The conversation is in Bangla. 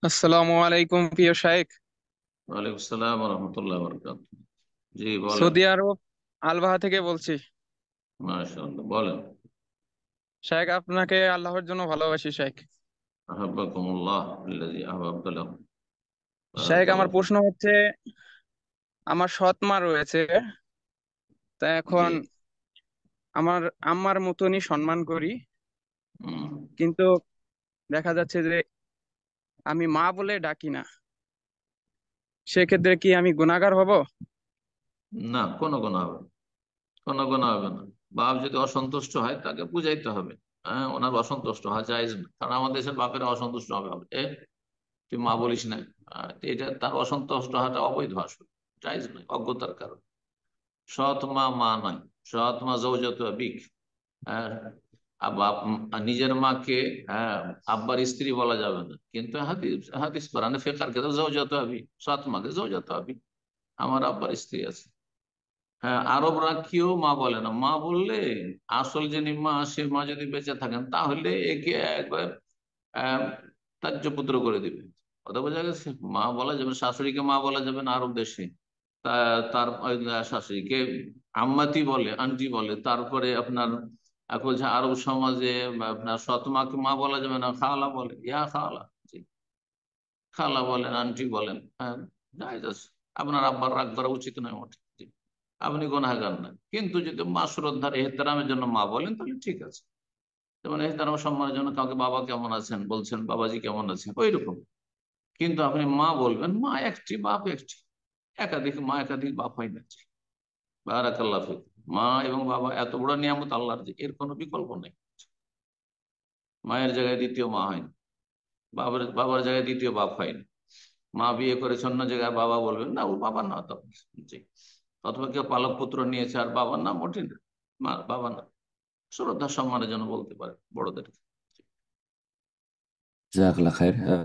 আসসালামু আলাইকুম প্রিয় শাইখ। ওয়ালাইকুম আসসালাম রহমতুল্লাহ বরকাত। জি বলেন। সৌদি আরব আলবাহা থেকে বলছি। মাশাআল্লাহ বলেন। শাইখ, আপনাকে আল্লাহর জন্য ভালোবাসি শাইখ। আহাব্বাকুমুল্লাহ আল্লাযী আহবাবতা লাহু। শাইখ, আমার বারাকাল্লাহু ফিক। প্রশ্ন হচ্ছে, আমার সৎ মা রয়েছে। তা জি। এখন আমার আম্মার মতনই সম্মান করি, হুম। কিন্তু দেখা যাচ্ছে যে আমি মা বলে ডাকি না। সেক্ষেত্রে কি আমি গুনাহগার হব? না, কোনো গুনাহ হবে না। কোনো গুনাহ হবে না। বাপ যদি অসন্তুষ্ট হয় তাকে বুঝাইতে হবে। হ্যাঁ, ওনার অসন্তুষ্ট হওয়া জায়েজ না, কারণ আমাদের দেশের বাপেরা অসন্তুষ্ট হবে হবে, তুই মা বলিস না। এটা তার অসন্তুষ্ট হওয়াটা অবৈধ, আসলে জায়েজ নয়, অজ্ঞতার কারণ। সৎ মা মা নয়, সৎ মা জৌজাত বিক। হ্যাঁ, নিজের মাকে, হ্যাঁ, আব্বার স্ত্রী বলা যাবে না, কিন্তু হাদিস হাদিস কোরআনে ফিকার ক্ষেত্রে যৌজাত হবি, সৎ মাকে যৌজাত হবি, আমার আব্বার স্ত্রী আছে। হ্যাঁ, আরবরা কেউ মা বলে না। মা বললে আসল যিনি মা, সে মা যদি বেঁচে থাকেন তাহলে একে একবার আহ ত্যায্য পুত্র করে দিবে। কথা বোঝা গেছে? মা বলা যাবে না, শাশুড়িকে মা বলা যাবে না আরব দেশে। তার ওই শাশুড়িকে আম্মাতি বলে, আন্টি বলে। তারপরে আপনার এখন যে আরব সমাজে আপনার সৎ মাকে মা বলা যাবে না, খালা বলে, ইয়া খালা। জি, খালা বলেন, আন্টি বলেন। হ্যাঁ, জায়েজ আছে। আপনার আব্বার রাগ করা উচিত নয় মোটে। জি, আপনি গুনাহগার না, কিন্তু যদি মা শ্রদ্ধার এহতেরামের জন্য মা বলেন তাহলে ঠিক আছে। যেমন এহতেরাম সম্মানের জন্য কাউকে বাবা কেমন আছেন বলছেন, বাবাজি কেমন আছেন, ওই রকম। কিন্তু আপনি মা বলবেন, মা একটি বাপ একটি, একাধিক মা একাধিক বাপ হয় না। বারাকাল্লাহ ফিক। মা এবং বাবা এত বড় নিয়ামত আল্লাহর, যে এর কোনো বিকল্প নেই। মায়ের জায়গায় দ্বিতীয় মা হয় না, বাবার বাবার জায়গায় দ্বিতীয় বাপ হয় না। মা বিয়ে করেছে অন্য জায়গায়, বাবা বলবেন না, ও বাবা না তো। জি। অথবা কেউ পালক পুত্র নিয়েছে আর বাবার নাম ওঠেন, মা বাবা না। শ্রদ্ধা সম্মানের জন্য বলতে পারে বড়দেরকে। জাজাকাল্লাহ খায়ের।